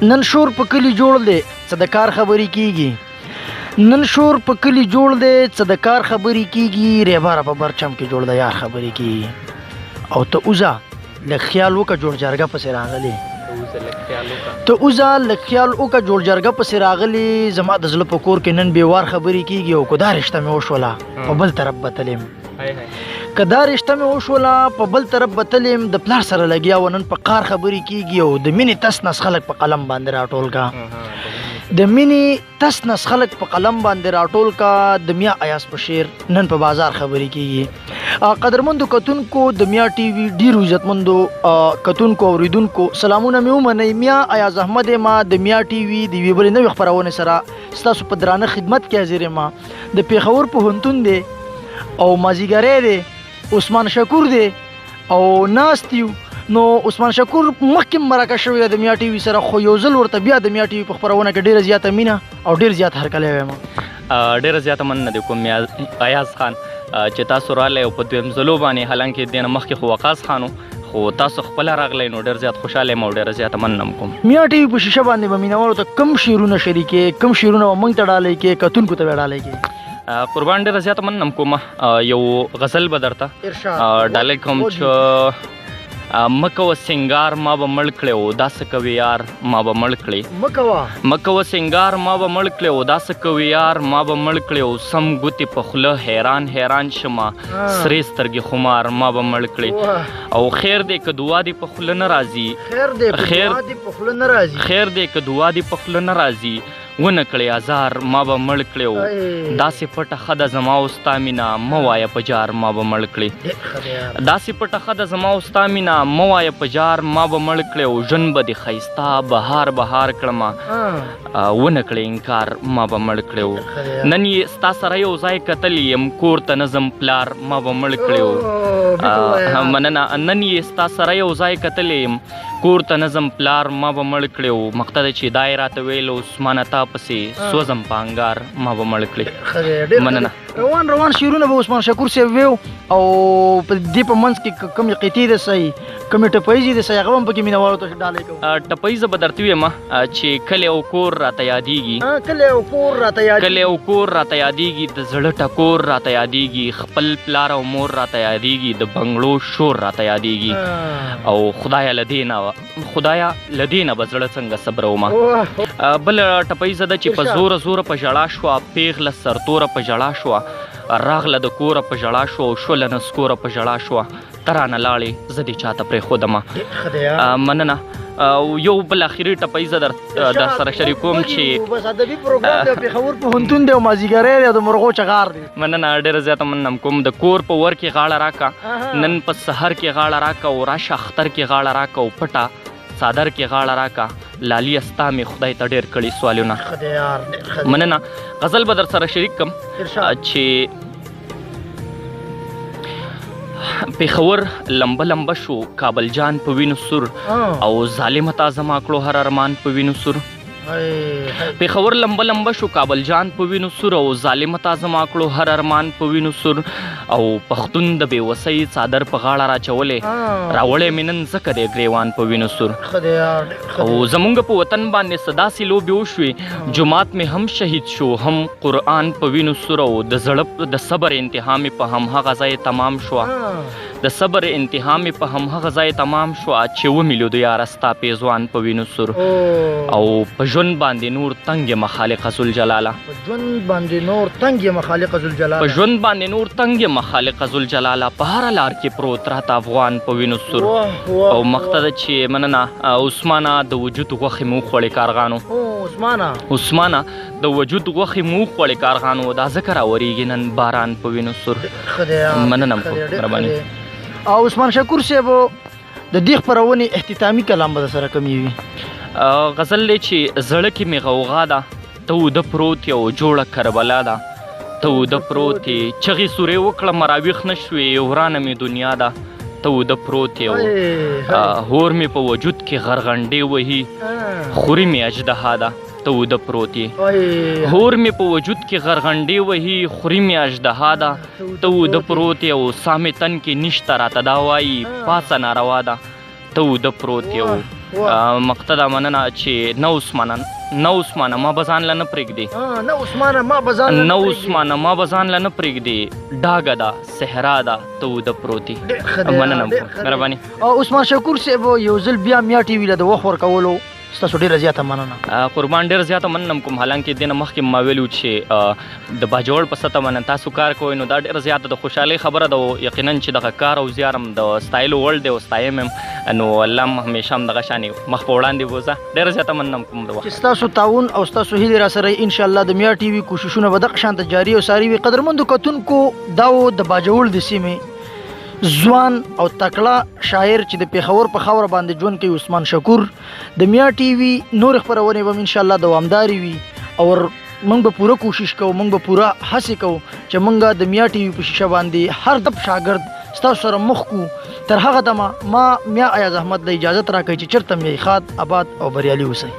نن شور په کلی جوړ دی څه د کار خبرې کیږي نن شور په کلی جوړ دی څه د کار خبرې کیږي ریباره په برچم کې جوړ دی یار خبرې کیږي او ته اوزه لږ خیال وکړه جوړ جرګه پسې راغلی ته اوزه لږ خیال وکړه جوړ جرګه پسې راغلی زما د زړه په کور کې نن بېوار خبرې کیږي او که دا رشته مې وشوله په بل طرف به تلم که دا رشته مې وشوله په بل طرف به تلم د پلار سره لګیا و نن په قار خبرې کیږي او د مینې تس نس خلک په قلم باندې راټول کا د مینې تس نس خلک په قلم باندې راټول کا د میا ایاز په شعر نن په بازار خبرې کیږي قدرمندو کتونکو د میا ټي وي ډیرو عزتمندو کتونکو اوریدونکو سلامونه مې ومنئ میا ایاز احمد ما د میا ټي وي د یوې بلې نوې خپرونې سره ستاسو په درانه خدمت کې حاضر یم د پېښور پوهنتون دی او مازیګری دی عثمان شکور دی او ناست یو نو عثمان شکور مخکې مرکه شوی دی د میا ټي وي سره خو یو ځل ورته بیا د میا ټي وي په خپرونه کې ډېره زیاته مینه او ډېر زیات هرکلی وایم ډېره زیاته مننه دی کوم ایاز خان چې تاسو راغلی او په دویم ځلو باندې حالانکې دې نه مخکې خو وقاص خان خو تاسو خپله راغلی نو ډېر زیات خوشحاله یم او ډېره زیاته مننه کوم میا ټي وي په شیشه باندې به مینهوالو ته کم شعرونه شریکې کم شعرونه به موږ ته ډالۍ کې کتونکو ته به ډالۍ کې قربان ډېره زیاته مننه کومه یو غزل به درته ډالۍ کوم چې مکوه سنگار ما به مړ کړی او دا څه کوي یار ما به مړ کړی مکوه سنگار ما به مړ کړی او دا څه کوي یار ما به مړ کړی او سم ګوتې په خوله حیران حیران شمه سرې سترګې خمار ما به مړ کړی او خیر دی که دعا دې په خوله نه راځي خیر دی که دعا دې په خوله نه راځي ونه کړی ازار ما به مړ کړی او داسې پټه ښه ده زما او ستا مینه مه وایه په جار ما به مړ کړی داسې پټه ښه ده زما او ستا مینه مه وایه په جار ما به مړ کړی او ژوند به دې ښایسته بهار بهار کړمه ونه کړی انکار ما به مړ کړی نن یې ستا سره یو ځای کتلی یم کور ته نظم پلار ما به مړ کړی مننه نن یې ستا سره یو ځای کتلی یم کور ته نظم پلار ما به مړ کړی او مقصد چې دا یې راته ویل عثمانه تا پسې سوځم په انګار ما به مړ کړی مننه روان شعرونه به عثمان شکور صاحب ویو او په دې په منځ کې کومې قطعې د صحیح کومې ټپیزې د صحیح هغه هم پکې مینهوالو ته ډالۍ کوو ټپیزه به درته ویم چې کلی او کور راته یادېږي کلی او کور راته یادېږي د زړه ټکور راته یادېږي خپل پلار او مور راته یادېږي د بنګلو شور راته یادېږي او خدایه له دې نه به زړه څنګه صبرومه بل ټپیزه ده چې په زوره په ژړا شوه پیغله سرتوره په ژړا شوه راغله د کوره په ژړا شوه او شوله نسکوره په ژړا شوه ته رانه لاړې زه دې چاته پرېښودمه مننه او یو بل اخري ټپیزه در سره شریکوم چې بس ادبي پروګرام دی پېښور پوهنتون دی او مازدیګری دی او د مرغو چغار دی مننه ډېره زیاته مننه کوم د کور په ور کې غاړه راکه نن په سحر کې غاړه راکه او راشه اختر کې غاړه راکه او پټه څادر کې غاړه راکه لالي استا مې خدای ته ډېر کړي سوالونه مننه غزل به در سره شریک کم چې پېښور لمبه لمبه شو کابل جان په وینو سور او ظالمه تا زما کړو هر ارمان په وینو سور پېښور لمبه لمبه شو کابل جان په وینو سور او ظالمه تا زما کړو هر ارمان په وینو سور او پښتون د بېوسۍ څادر په غاړه راچولې راوړی مې نن ځکه دی ګریوان په وینو سور او زمونږ په وطن باندې څه داسې لوبې وشوې جومات مې هم شهید شو هم قرآن په وینو سور او د زړه د صبر انتها مې په همهغه ځای تمام شوه د صبر انتها مې په همهغه ځای تمام شوه چې ومیلو د یاره ستا پیزوان په وینو سور او په ژوند باندې نور تنګ یم خالقه ذوالجلاله په ژوند باندې نور تنګ یم خالقه ذوالجلاله په هره لار کې پروت راته افغان په وینو سور او مقصد چې مننه عثمانه د وجود غوښې مو وخوړې کارغانو عثمانه د وجود غوښې مو وخوړې کارغانو دا ځکه راورېږي نن باران په وینو سور مننه مهرباني او عثمان شکور صاحب د دې خپرونې اختتامي کلام به در سره کوم وي غزل دی چې زړه کې مې غوغا ده ته وده پروت یې او جوړه کربلا ده ته وده پروت یې چغې سورې وکړه راویښ نه شوې ورانه مې دنیا ده ته وده پروت یې او هور مې په وجود کې غرغنډې وهي خوري مې اژدها ده ته وده پروت یې هور مې په وجود کې غرغنډې وهي خوري مې اژدها ده ته وده پروت یې او سا مې تن کې نشته راته دا وایي پاڅه ناروا ده ته وده پروت یې مقته دا مننه چې نه عثمانه ما به ځان له نه پرېږدي نه عثمانه ما به ځان نه عثمانه ما به ځان له نه پرېږدي ډاګه ده صحرا ده ته وده پروتي مننه مهرباني. عثمان شکور صاحب یو ځل بیا میا ټي وي له د وخت ورکولو ستاسو ډېره زیاته مننه. قربان ډېر زیاته مننه کوم، حالانکه دې نه مخکې ما ویلي چې د باجوړ په سطحه باندې تاسو کار کوئ نو دا ډېره زیاته د خوشحالۍ خبره ده. یقینا چې دغه کار او زیار هم د ستایلو وړ دی او ستایم هم نو الله هم همیشه هم دغه شانې مخ په وړاندې بوځه. ډېره زیاته مننه کوم د وخت چې ستاسو تعاون او ستاسو هیلې را سره انشاءالله د میا ټي وي کوششونه به دغه شانته جاري او ساري وي. قدرمندو کتونکو دا و د باجوړ د سیمې ځوان او تکړه شاعر چې د پېښور په خاوره باندې ژوند کوي عثمان شکور. د میا ټي وي نور خپرونې به هم انشاءالله دوامدارې وي او موږ به پوره کوشش کوو، موږ به پوره هڅې کوو چې موږ د میا ټي وي په شیشه باندې هر دب شاګرد ستاسو سره مخ کو. تر هغه دمه ما میا ایاز احمد له اجازت راکوي چې چېرته مې ښاد آباد او بریالي اوسئ.